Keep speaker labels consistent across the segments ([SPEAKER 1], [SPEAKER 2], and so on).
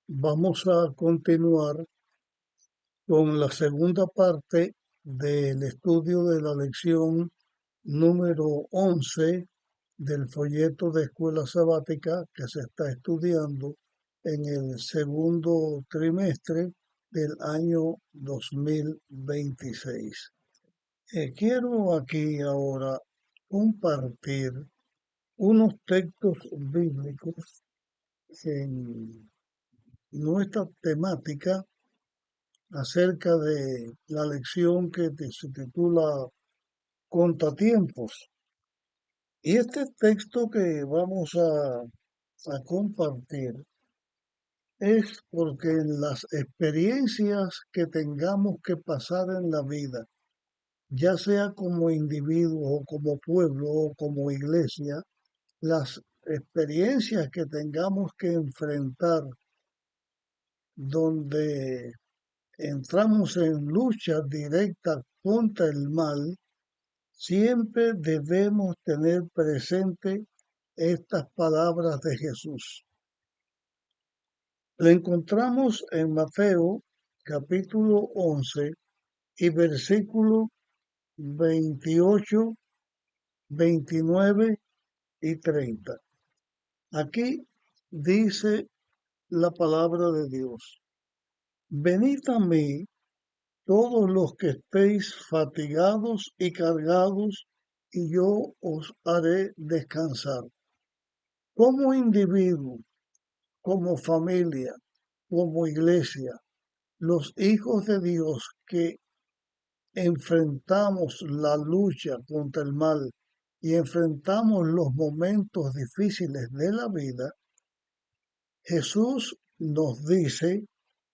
[SPEAKER 1] Vamos a continuar con la segunda parte del estudio de la lección número 11 del folleto de escuela sabática que se está estudiando en el segundo trimestre del año 2026. Quiero aquí ahora compartir unos textos bíblicos en nuestra temática acerca de la lección se titula Contratiempos. Y este texto que vamos a compartir es porque en las experiencias que tengamos que pasar en la vida, ya sea como individuo o como pueblo o como iglesia, las experiencias que tengamos que enfrentar donde entramos en lucha directa contra el mal, siempre debemos tener presente estas palabras de Jesús. La encontramos en Mateo capítulo 11 y versículos 28, 29 y 30. Aquí dice la palabra de Dios: Venid a mí todos los que estéis fatigados y cargados, y yo os haré descansar. Como individuo, como familia, como iglesia, los hijos de Dios que enfrentamos la lucha contra el mal y enfrentamos los momentos difíciles de la vida, Jesús nos dice: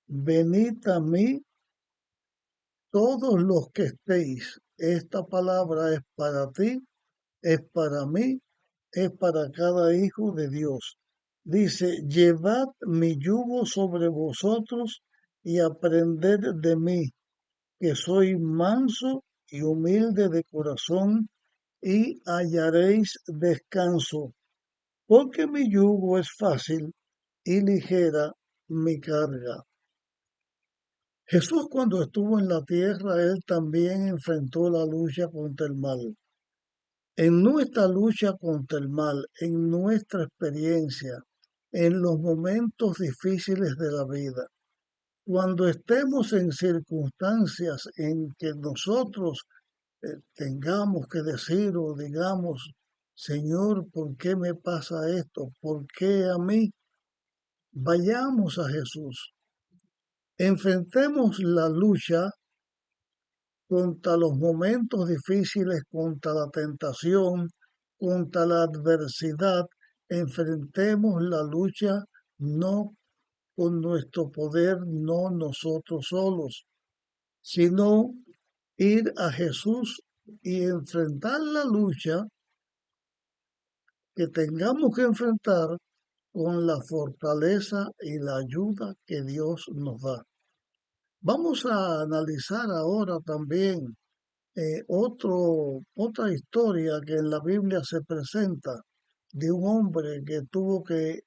[SPEAKER 1] venid a mí todos los que estéis. Esta palabra es para ti, es para mí, es para cada hijo de Dios. Dice: llevad mi yugo sobre vosotros y aprended de mí, que soy manso y humilde de corazón, y hallaréis descanso, porque mi yugo es fácil y ligera mi carga. Jesús, cuando estuvo en la tierra, él también enfrentó la lucha contra el mal. En nuestra lucha contra el mal, en nuestra experiencia, en los momentos difíciles de la vida, cuando estemos en circunstancias en que nosotros tengamos que decir o digamos: Señor, ¿por qué me pasa esto? ¿Por qué a mí? Vayamos a Jesús. Enfrentemos la lucha contra los momentos difíciles, contra la tentación, contra la adversidad. Enfrentemos la lucha no con nuestro poder, no nosotros solos, sino ir a Jesús y enfrentar la lucha que tengamos que enfrentar con la fortaleza y la ayuda que Dios nos da. Vamos a analizar ahora también otra historia que en la Biblia se presenta de un hombre que tuvo que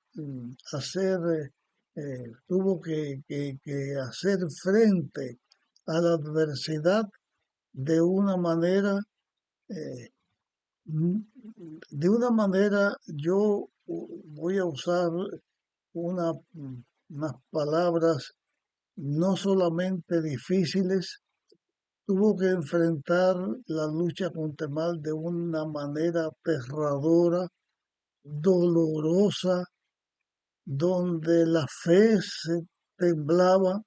[SPEAKER 1] que hacer frente a la adversidad de una manera, eh, yo voy a usar unas palabras no solamente difíciles. Tuvo que enfrentar la lucha contra el mal de una manera aterradora, dolorosa, donde la fe se temblaba.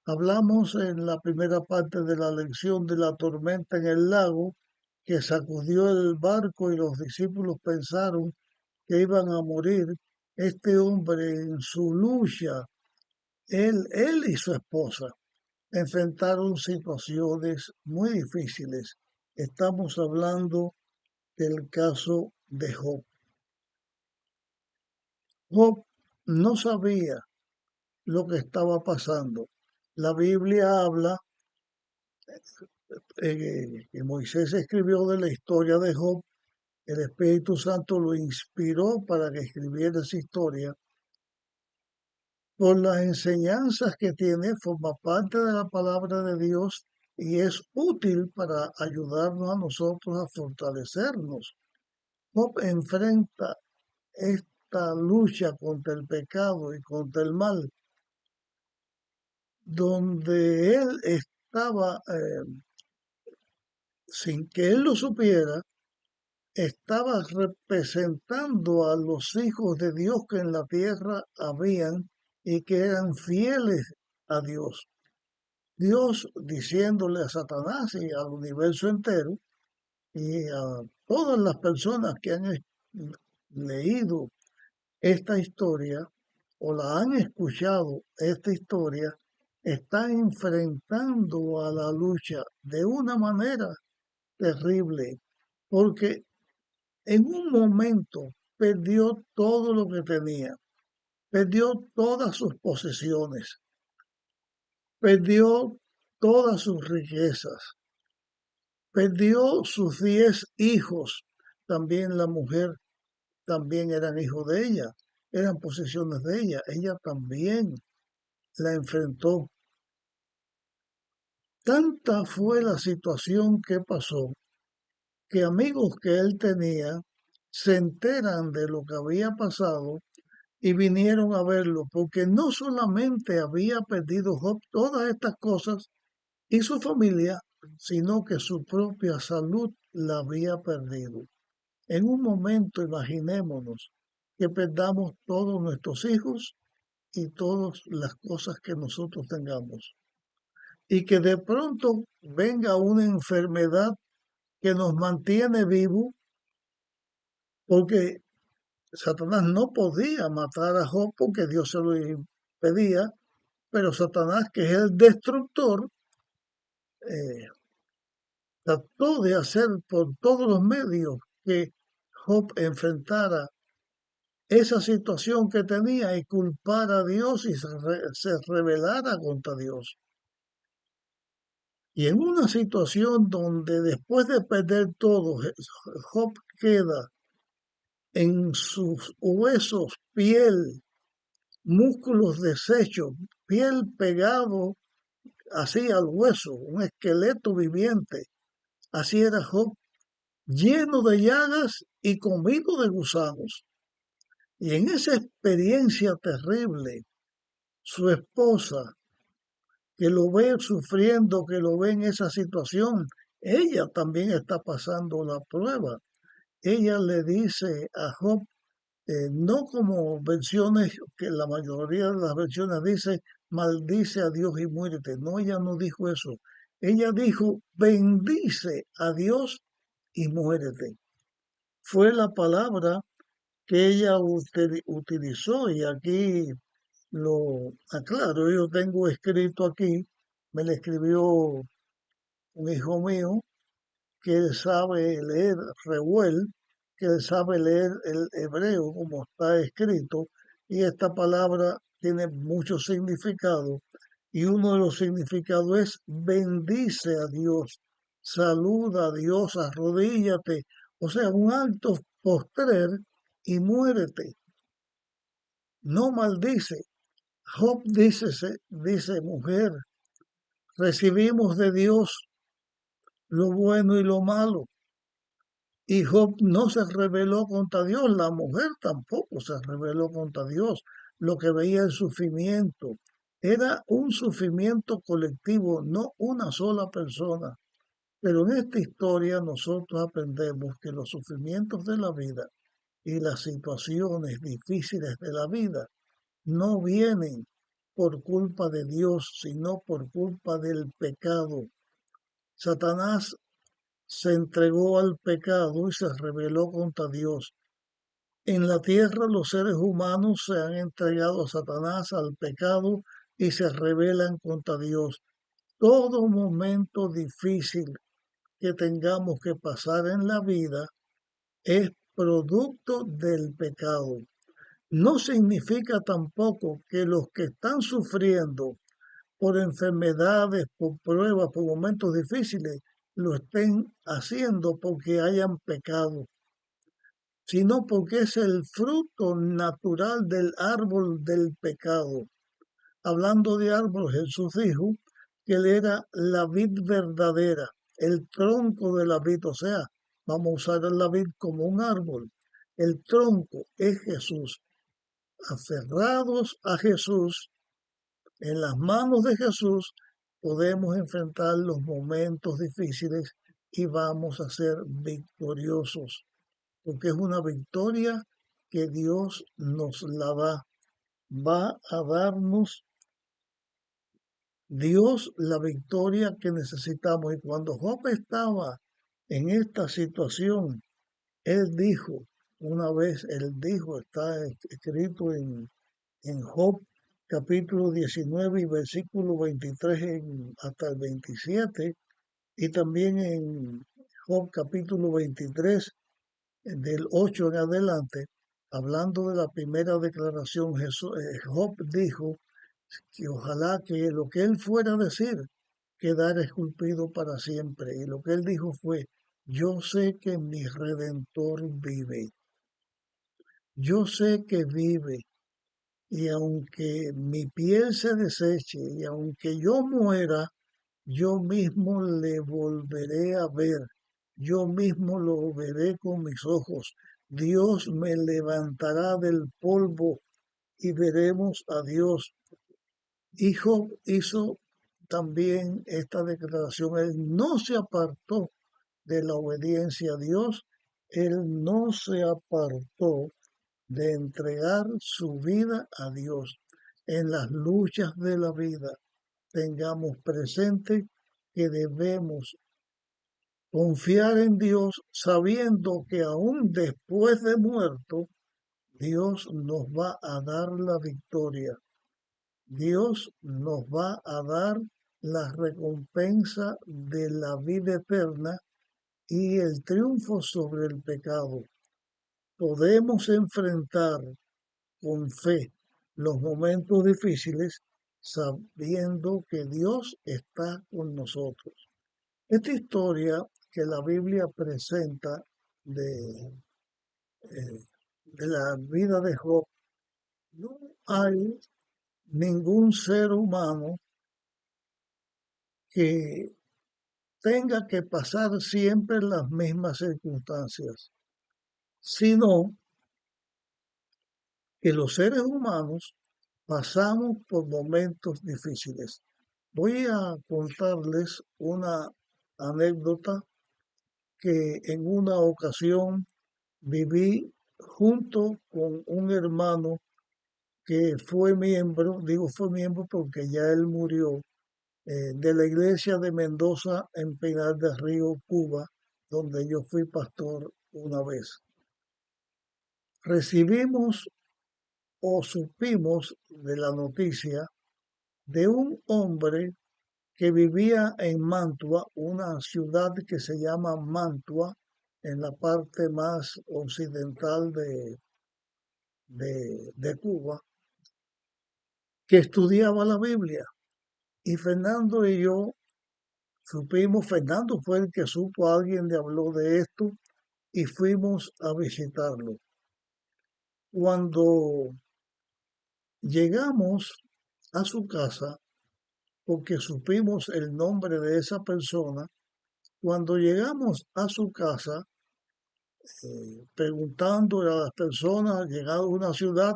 [SPEAKER 1] Hablamos en la primera parte de la lección de la tormenta en el lago, que sacudió el barco y los discípulos pensaron que iban a morir. Este hombre, en su lucha, él y su esposa enfrentaron situaciones muy difíciles. Estamos hablando del caso de Job. Job no sabía lo que estaba pasando. La Biblia habla que Moisés escribió de la historia de Job. El Espíritu Santo lo inspiró para que escribiera esa historia. por las enseñanzas que tiene, forma parte de la palabra de Dios y es útil para ayudarnos a nosotros a fortalecernos. Job enfrenta esta lucha contra el pecado y contra el mal, donde él estaba, sin que él lo supiera, estaba representando a los hijos de Dios que en la tierra habían y que eran fieles a Dios. Dios diciéndole a Satanás y al universo entero y a todas las personas que han leído esta historia o la han escuchado esta historia, está enfrentando a la lucha de una manera terrible, porque en un momento perdió todo lo que tenía, perdió todas sus posesiones, perdió todas sus riquezas, perdió sus 10 hijos, también la mujer, también eran hijos de ella, eran posesiones de ella también la enfrentó. Tanta fue la situación que pasó que amigos que él tenía se enteran de lo que había pasado y vinieron a verlo, porque no solamente había perdido Job todas estas cosas y su familia, sino que su propia salud la había perdido. En un momento imaginémonos que perdamos todos nuestros hijos y todas las cosas que nosotros tengamos y que de pronto venga una enfermedad que nos mantiene vivos, porque Satanás no podía matar a Job porque Dios se lo impedía, pero Satanás, que es el destructor, eh, trató de hacer por todos los medios que Job enfrentara esa situación que tenía y culpara a Dios y se rebelara contra Dios. Y en una situación donde después de perder todo, Job queda en sus huesos, piel, músculos deshechos, piel pegado así al hueso, un esqueleto viviente. Así era Job, lleno de llagas y comido de gusanos. Y en esa experiencia terrible, su esposa, que lo ve sufriendo, que lo ve en esa situación, ella también está pasando la prueba. Ella le dice a Job, no como versiones, que la mayoría de las versiones dice, maldice a Dios y muérete. No, ella no dijo eso. Ella dijo, bendice a Dios y muérete. Fue la palabra que ella utilizó y aquí lo aclaro. Yo tengo escrito aquí, me lo escribió un hijo mío que él sabe leer, Reuel, que él sabe leer el hebreo como está escrito, y esta palabra tiene mucho significado, y uno de los significados es bendice a Dios, saluda a Dios, arrodíllate, o sea, un acto postrer y muérete, no maldice. Job dice mujer, recibimos de Dios lo bueno y lo malo. Y Job no se rebeló contra Dios, la mujer tampoco se rebeló contra Dios. Lo que veía el sufrimiento era un sufrimiento colectivo, no una sola persona. Pero en esta historia nosotros aprendemos que los sufrimientos de la vida y las situaciones difíciles de la vida no vienen por culpa de Dios, sino por culpa del pecado. Satanás se entregó al pecado y se rebeló contra Dios. En la tierra los seres humanos se han entregado a Satanás, al pecado, y se rebelan contra Dios. Todo momento difícil que tengamos que pasar en la vida es producto del pecado. No significa tampoco que los que están sufriendo por enfermedades, por pruebas, por momentos difíciles, lo estén haciendo porque hayan pecado, sino porque es el fruto natural del árbol del pecado. hablando de árbol, Jesús dijo que él era la vid verdadera, el tronco de la vid, o sea, vamos a usar la vid como un árbol. El tronco es Jesús. Aferrados a Jesús, en las manos de Jesús, podemos enfrentar los momentos difíciles y vamos a ser victoriosos, porque es una victoria que Dios nos la da. Va a darnos Dios la victoria que necesitamos. Y cuando Job estaba en esta situación, él dijo, una vez él dijo, está escrito en Job capítulo 19 y versículo 23 hasta el 27, y también en Job capítulo 23 del 8 en adelante, hablando de la primera declaración, Job dijo que ojalá que lo que él fuera a decir quedara esculpido para siempre. Y lo que él dijo fue, yo sé que mi redentor vive, yo sé que vive, y aunque mi piel se deseche y aunque yo muera, yo mismo le volveré a ver, yo mismo lo veré con mis ojos. Dios me levantará del polvo y veremos a Dios. Y Job hizo también esta declaración. Él no se apartó de la obediencia a Dios. Él no se apartó de entregar su vida a Dios. En las luchas de la vida tengamos presente que debemos confiar en Dios sabiendo que aún después de muerto, Dios nos va a dar la victoria. Dios nos va a dar la recompensa de la vida eterna y el triunfo sobre el pecado. Podemos enfrentar con fe los momentos difíciles sabiendo que Dios está con nosotros. Esta historia que la Biblia presenta eh, de la vida de Job, no hay ningún ser humano que tenga que pasar siempre las mismas circunstancias, sino que los seres humanos pasamos por momentos difíciles. Voy a contarles una anécdota que en una ocasión viví junto con un hermano que fue miembro, digo fue miembro porque ya él murió, de la iglesia de Mendoza en Pinar del Río, Cuba, donde yo fui pastor una vez. Recibimos o supimos de la noticia de un hombre que vivía en Mantua, una ciudad que se llama Mantua, en la parte más occidental de Cuba, que estudiaba la Biblia. Y Fernando y yo supimos, Fernando fue el que supo, alguien le habló de esto y fuimos a visitarlo. Cuando llegamos a su casa, porque supimos el nombre de esa persona, cuando llegamos a su casa, preguntando a las personas, llegado a una ciudad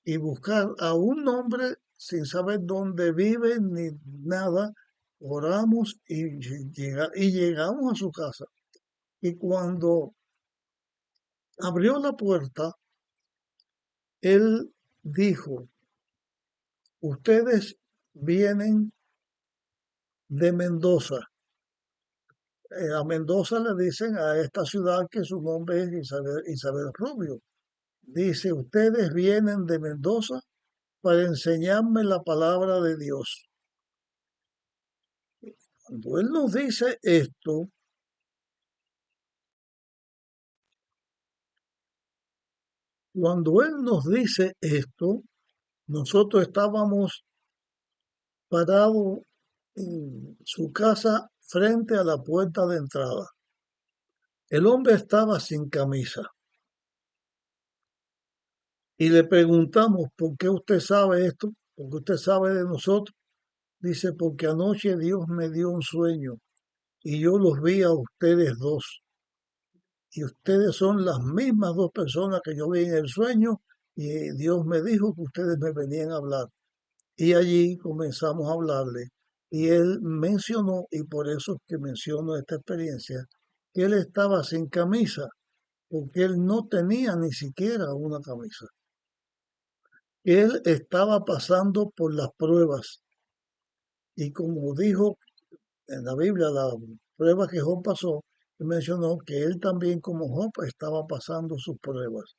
[SPEAKER 1] y buscar a un nombre sin saber dónde vive ni nada, oramos y llegamos a su casa. Y cuando abrió la puerta, él dijo, ustedes vienen de Mendoza. A Mendoza le dicen a esta ciudad que su nombre es Isabel Rubio. Dice, ustedes vienen de Mendoza para enseñarme la palabra de Dios. Cuando Él nos dice esto, nosotros estábamos parados en su casa frente a la puerta de entrada. El hombre estaba sin camisa y le preguntamos, ¿por qué usted sabe esto? porque usted sabe de nosotros. Dice, porque anoche Dios me dio un sueño y yo los vi a ustedes dos. Y ustedes son las mismas dos personas que yo vi en el sueño y Dios me dijo que ustedes me venían a hablar. Y allí comenzamos a hablarle y él mencionó, y por eso es que menciono esta experiencia, que él estaba sin camisa, porque él no tenía ni siquiera una camisa. Él estaba pasando por las pruebas y como dijo en la Biblia, la prueba que Job pasó, mencionó que él también como Job estaba pasando sus pruebas.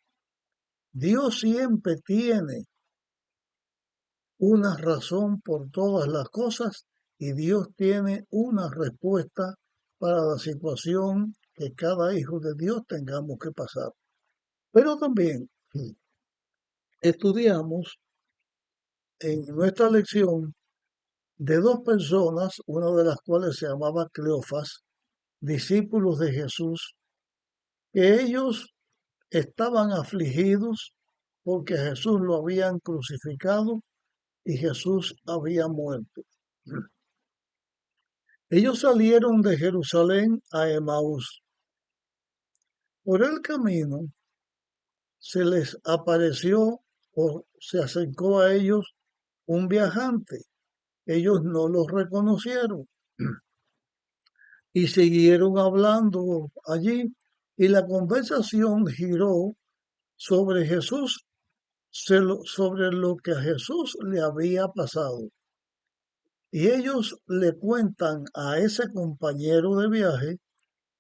[SPEAKER 1] Dios siempre tiene una razón por todas las cosas y Dios tiene una respuesta para la situación que cada hijo de Dios tengamos que pasar. Pero también estudiamos en nuestra lección de dos personas, una de las cuales se llamaba Cleofas, discípulos de Jesús, que ellos estaban afligidos porque Jesús lo habían crucificado y Jesús había muerto. Ellos salieron de Jerusalén a Emaús. Por el camino se les apareció o se acercó a ellos un viajante. Ellos no los reconocieron y siguieron hablando allí y la conversación giró sobre Jesús, sobre lo que a Jesús le había pasado. Y ellos le cuentan a ese compañero de viaje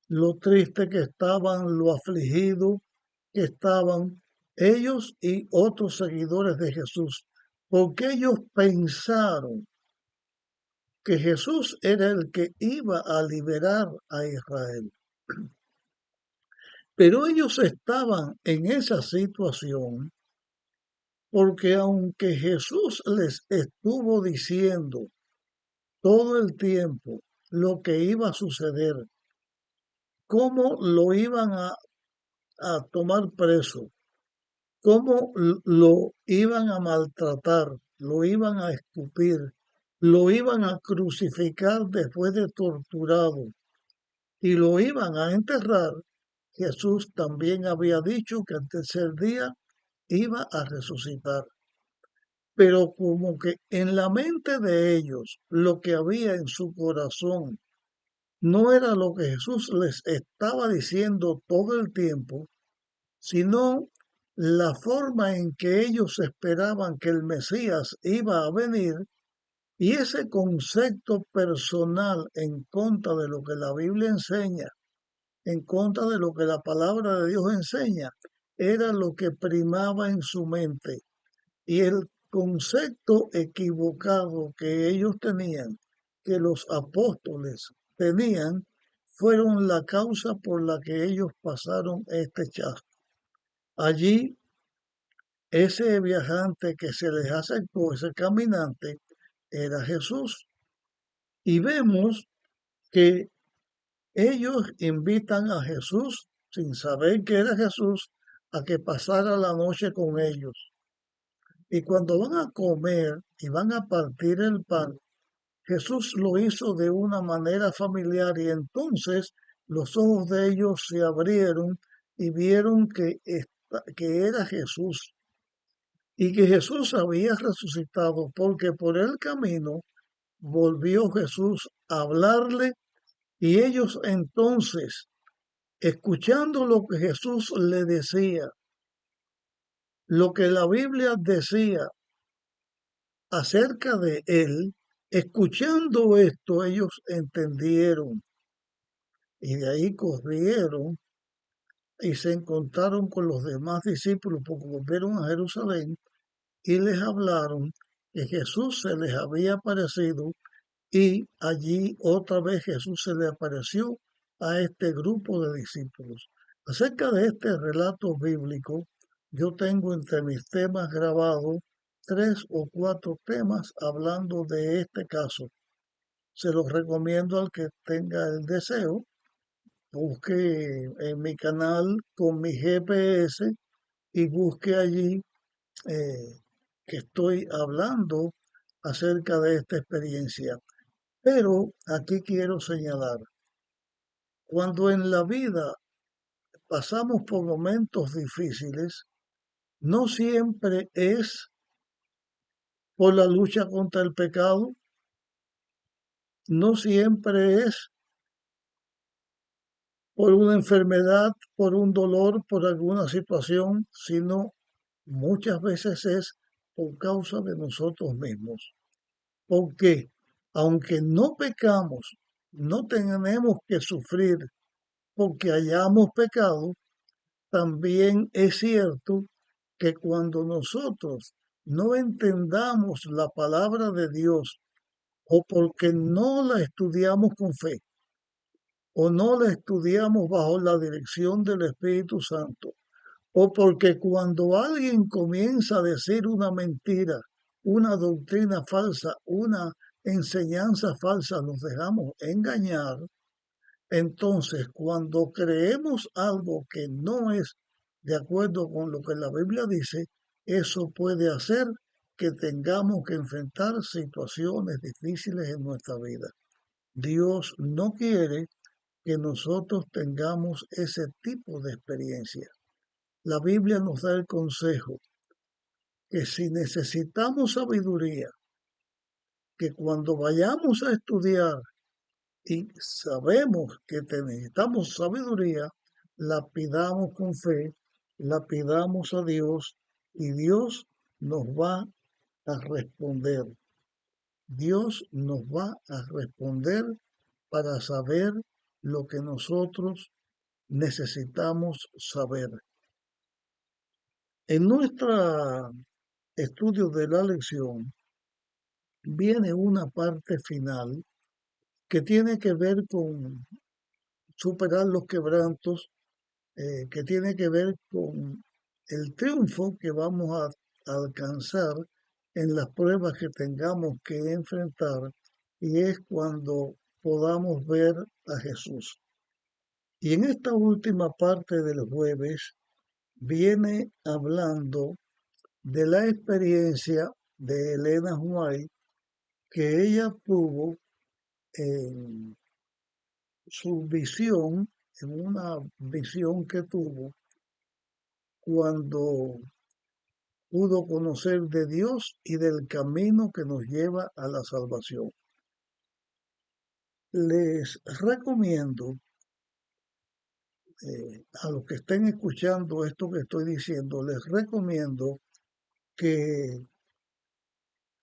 [SPEAKER 1] lo triste que estaban, lo afligido que estaban ellos y otros seguidores de Jesús, porque ellos pensaron que Jesús era el que iba a liberar a Israel. Pero ellos estaban en esa situación porque aunque Jesús les estuvo diciendo todo el tiempo lo que iba a suceder, cómo lo iban a tomar preso, cómo lo iban a maltratar, lo iban a escupir, lo iban a crucificar después de torturado y lo iban a enterrar. Jesús también había dicho que al tercer día iba a resucitar. Pero como que en la mente de ellos, lo que había en su corazón no era lo que Jesús les estaba diciendo todo el tiempo, sino la forma en que ellos esperaban que el Mesías iba a venir y ese concepto personal en contra de lo que la Biblia enseña, en contra de lo que la palabra de Dios enseña, era lo que primaba en su mente. Y el concepto equivocado que ellos tenían, que los apóstoles tenían, fueron la causa por la que ellos pasaron este chasco. Allí, ese viajante que se les acercó, ese caminante, era Jesús. Y vemos que ellos invitan a Jesús, sin saber que era Jesús, a que pasara la noche con ellos. Y cuando van a comer y van a partir el pan, Jesús lo hizo de una manera familiar y entonces los ojos de ellos se abrieron y vieron que era Jesús y que Jesús había resucitado porque por el camino volvió Jesús a hablarle y ellos entonces, escuchando lo que Jesús le decía, lo que la Biblia decía acerca de él, escuchando esto, ellos entendieron y de ahí corrieron y se encontraron con los demás discípulos porque volvieron a Jerusalén y les hablaron que Jesús se les había aparecido y allí otra vez Jesús se le apareció a este grupo de discípulos. Acerca de este relato bíblico, yo tengo entre mis temas grabados 3 o 4 temas hablando de este caso. Se los recomiendo al que tenga el deseo. Busque en mi canal con mi GPS y busque allí que estoy hablando acerca de esta experiencia. Pero aquí quiero señalar, cuando en la vida pasamos por momentos difíciles, no siempre es por la lucha contra el pecado, no siempre es por una enfermedad, por un dolor, por alguna situación, sino muchas veces es por causa de nosotros mismos. Porque aunque no pecamos, no tenemos que sufrir porque hayamos pecado, también es cierto que cuando nosotros no entendamos la palabra de Dios o porque no la estudiamos con fe o no la estudiamos bajo la dirección del Espíritu Santo, o porque cuando alguien comienza a decir una mentira, una doctrina falsa, una enseñanza falsa, nos dejamos engañar, entonces cuando creemos algo que no es de acuerdo con lo que la Biblia dice, eso puede hacer que tengamos que enfrentar situaciones difíciles en nuestra vida. Dios no quiere que nosotros tengamos ese tipo de experiencia. La Biblia nos da el consejo que si necesitamos sabiduría, que cuando vayamos a estudiar y sabemos que necesitamos sabiduría, la pidamos con fe, la pidamos a Dios y Dios nos va a responder. Dios nos va a responder para saber lo que nosotros necesitamos saber. En nuestro estudio de la lección viene una parte final que tiene que ver con superar los quebrantos, que tiene que ver con el triunfo que vamos a alcanzar en las pruebas que tengamos que enfrentar, y es cuando podamos ver a Jesús. Y en esta última parte del jueves viene hablando de la experiencia de Elena White que ella tuvo en su visión, en una visión que tuvo cuando pudo conocer de Dios y del camino que nos lleva a la salvación. Les recomiendo a los que estén escuchando esto que estoy diciendo, les recomiendo que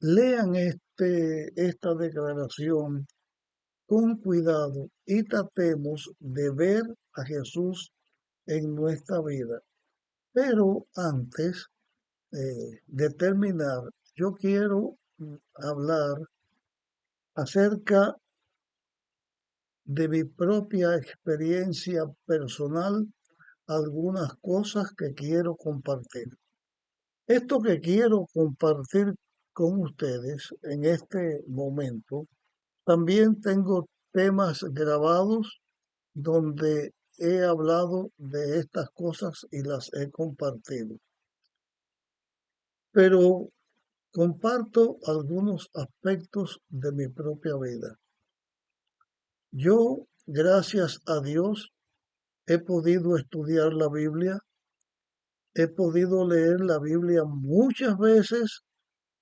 [SPEAKER 1] lean esta declaración con cuidado y tratemos de ver a Jesús en nuestra vida. Pero antes de terminar, yo quiero hablar acerca de mi propia experiencia personal, algunas cosas que quiero compartir. Esto que quiero compartir con ustedes en este momento, también tengo temas grabados donde he hablado de estas cosas y las he compartido. Pero comparto algunos aspectos de mi propia vida. Yo, gracias a Dios, he podido estudiar la Biblia, he podido leer la Biblia muchas veces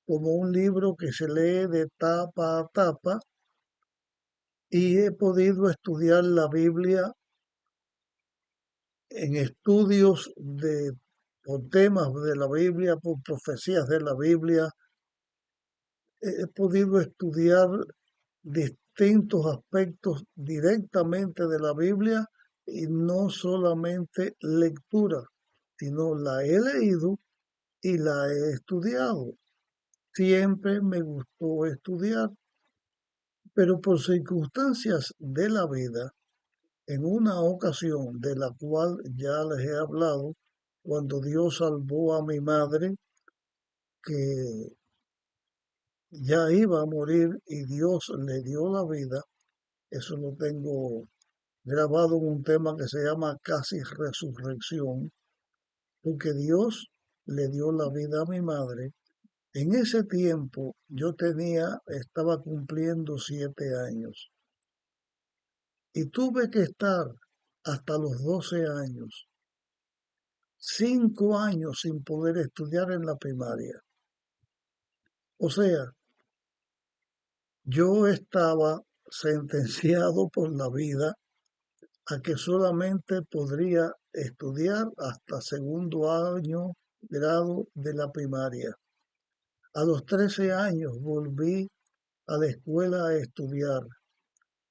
[SPEAKER 1] como un libro que se lee de tapa a tapa y he podido estudiar la Biblia en estudios por temas de la Biblia, por profecías de la Biblia. He podido estudiar distintos aspectos directamente de la Biblia y no solamente lectura, sino la he leído y la he estudiado. Siempre me gustó estudiar, pero por circunstancias de la vida, en una ocasión de la cual ya les he hablado, cuando Dios salvó a mi madre, que ya iba a morir y Dios le dio la vida, eso lo tengo grabado en un tema que se llama Casi Resurrección, porque Dios le dio la vida a mi madre. En ese tiempo estaba cumpliendo 7 años y tuve que estar hasta los 12 años, 5 años sin poder estudiar en la primaria. O sea, yo estaba sentenciado por la vida a que solamente podría estudiar hasta segundo año grado de la primaria. A los 13 años volví a la escuela a estudiar.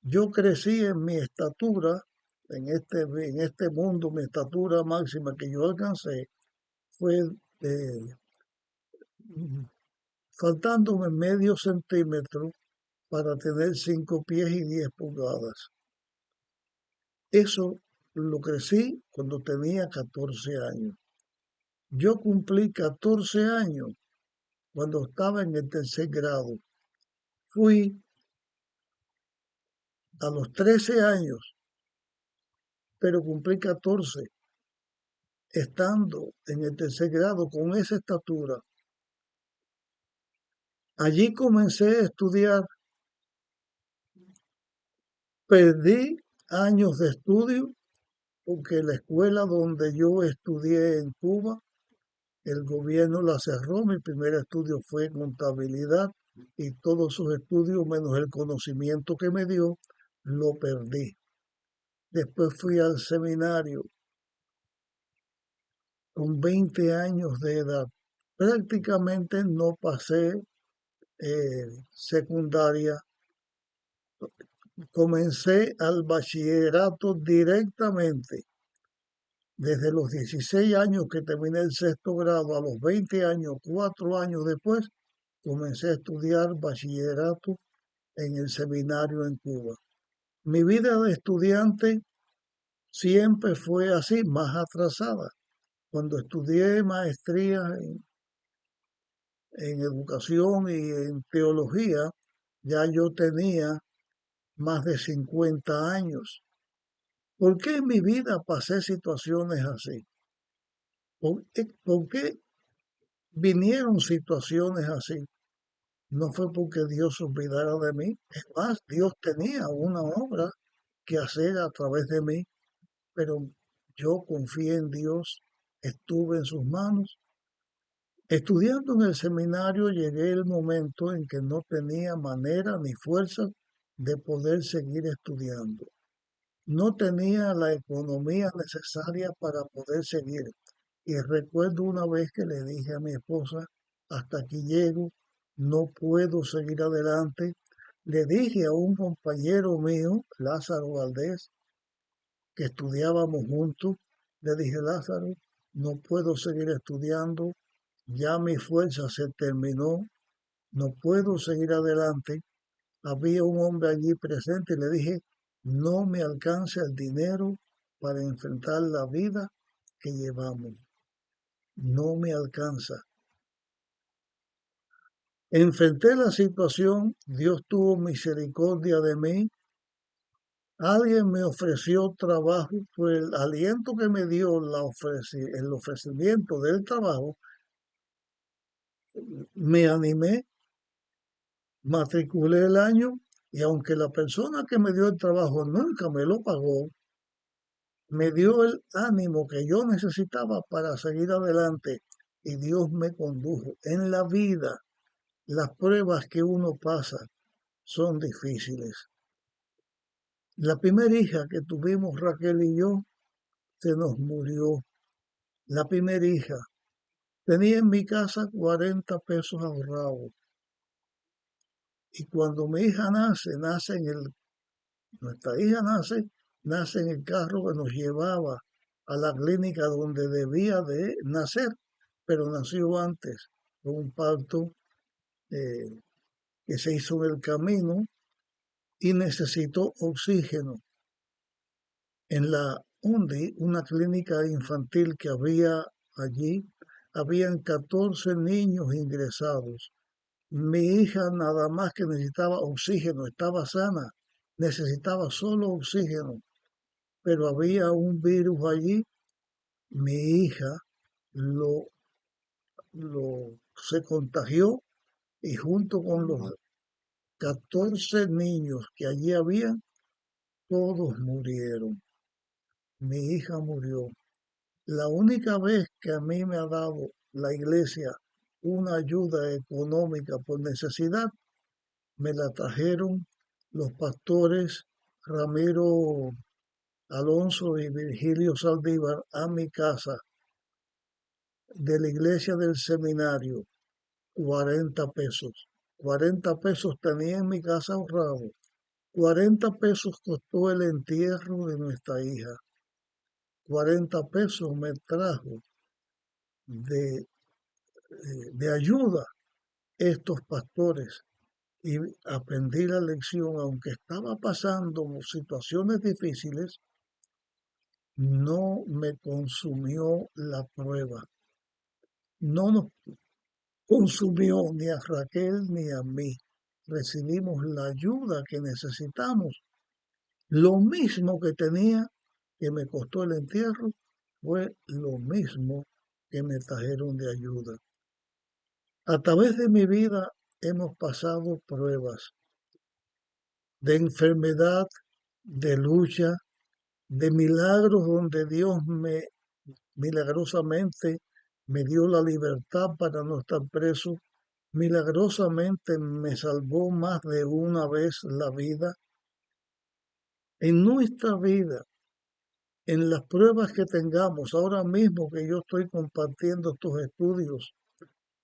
[SPEAKER 1] Yo crecí en mi estatura, en este mundo, mi estatura máxima que yo alcancé fue eh, faltándome medio centímetro para tener 5 pies y 10 pulgadas. Eso lo crecí cuando tenía 14 años. Yo cumplí 14 años cuando estaba en el tercer grado. Fui a los 13 años, pero cumplí 14 estando en el tercer grado con esa estatura. Allí comencé a estudiar, perdí años de estudio porque la escuela donde yo estudié en Cuba, el gobierno la cerró. Mi primer estudio fue contabilidad y todos sus estudios, menos el conocimiento que me dio, lo perdí. Después fui al seminario con 20 años de edad. Prácticamente no pasé secundaria. Comencé al bachillerato directamente. Desde los 16 años que terminé el sexto grado, a los 20 años, 4 años después, comencé a estudiar bachillerato en el seminario en Cuba. Mi vida de estudiante siempre fue así, más atrasada. Cuando estudié maestría en educación y en teología, ya yo tenía más de 50 años. ¿Por qué en mi vida pasé situaciones así? ¿Por qué vinieron situaciones así? No fue porque Dios se olvidara de mí. Es más, Dios tenía una obra que hacer a través de mí, pero yo confié en Dios, estuve en sus manos. Estudiando en el seminario llegué el momento en que no tenía manera ni fuerza de poder seguir estudiando. No tenía la economía necesaria para poder seguir. Y recuerdo una vez que le dije a mi esposa, hasta aquí llego, no puedo seguir adelante. Le dije a un compañero mío, Lázaro Valdés, que estudiábamos juntos, le dije, Lázaro, no puedo seguir estudiando, ya mi fuerza se terminó, no puedo seguir adelante. Había un hombre allí presente y le dije, no me alcanza el dinero para enfrentar la vida que llevamos, no me alcanza. Enfrenté la situación, Dios tuvo misericordia de mí, alguien me ofreció trabajo, fue el aliento que me dio el ofrecimiento del trabajo, me animé, matriculé el año y aunque la persona que me dio el trabajo nunca me lo pagó, me dio el ánimo que yo necesitaba para seguir adelante y Dios me condujo. En la vida, las pruebas que uno pasa son difíciles. La primera hija que tuvimos Raquel y yo se nos murió. La primera hija. Tenía en mi casa 40 pesos ahorrados. Y cuando mi hija nuestra hija nace en el carro que nos llevaba a la clínica donde debía de nacer, pero nació antes, con un parto eh, que se hizo en el camino y necesitó oxígeno. En la UNDI, una clínica infantil que había allí, habían 14 niños ingresados. Mi hija nada más que necesitaba oxígeno, estaba sana, necesitaba solo oxígeno, pero había un virus allí. Mi hija lo se contagió y junto con los 14 niños que allí había, todos murieron. Mi hija murió. La única vez que a mí me ha dado la iglesia una ayuda económica por necesidad, me la trajeron los pastores Ramiro Alonso y Virgilio Saldívar a mi casa de la iglesia del seminario, 40 pesos. 40 pesos tenía en mi casa ahorrado. 40 pesos costó el entierro de nuestra hija. 40 pesos me trajo de, de ayuda estos pastores y aprendí la lección, aunque estaba pasando situaciones difíciles, no me consumió la prueba. No nos consumió ni a Raquel ni a mí. Recibimos la ayuda que necesitamos. Lo mismo que tenía que me costó el entierro fue lo mismo que me trajeron de ayuda. A través de mi vida hemos pasado pruebas de enfermedad, de lucha, de milagros donde Dios me milagrosamente me dio la libertad para no estar preso, milagrosamente me salvó más de una vez la vida. En nuestra vida, en las pruebas que tengamos, ahora mismo que yo estoy compartiendo estos estudios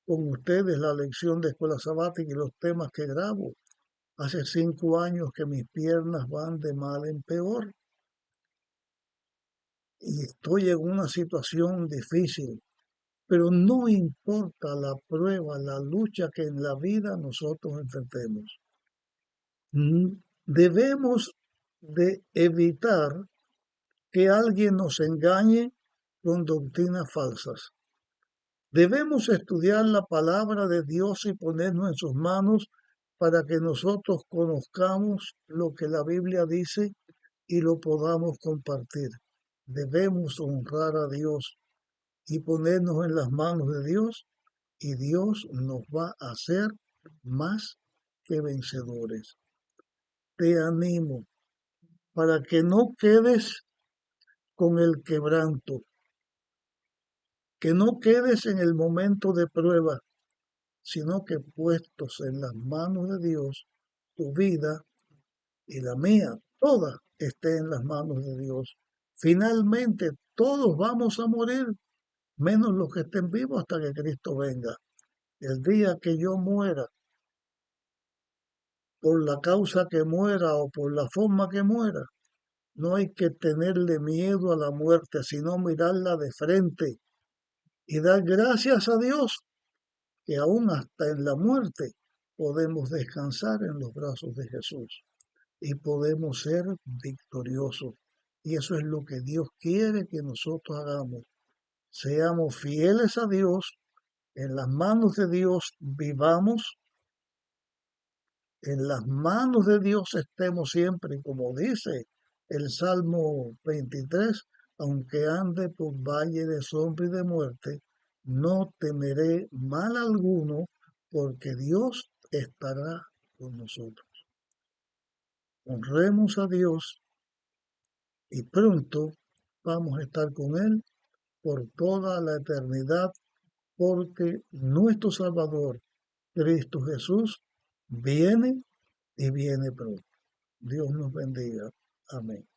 [SPEAKER 1] con ustedes, la lección de escuela sabática y los temas que grabo, hace 5 años que mis piernas van de mal en peor y estoy en una situación difícil. Pero no importa la prueba, la lucha que en la vida nosotros enfrentemos. Debemos de evitar que alguien nos engañe con doctrinas falsas. Debemos estudiar la palabra de Dios y ponernos en sus manos para que nosotros conozcamos lo que la Biblia dice y lo podamos compartir. Debemos honrar a Dios y ponernos en las manos de Dios y Dios nos va a hacer más que vencedores. Te animo para que no quedes con el quebranto, que no quedes en el momento de prueba, sino que puestos en las manos de Dios, tu vida y la mía, toda esté en las manos de Dios. Finalmente, todos vamos a morir, menos los que estén vivos hasta que Cristo venga. El día que yo muera, por la causa que muera o por la forma que muera, no hay que tenerle miedo a la muerte, sino mirarla de frente y dar gracias a Dios que aún hasta en la muerte podemos descansar en los brazos de Jesús y podemos ser victoriosos. Y eso es lo que Dios quiere que nosotros hagamos. Seamos fieles a Dios, en las manos de Dios vivamos, en las manos de Dios estemos siempre, y como dice el Salmo 23, aunque ande por valle de sombra y de muerte, no temeré mal alguno, porque Dios estará con nosotros. Honremos a Dios y pronto vamos a estar con Él por toda la eternidad, porque nuestro Salvador, Cristo Jesús, viene y viene pronto. Dios nos bendiga. Amén.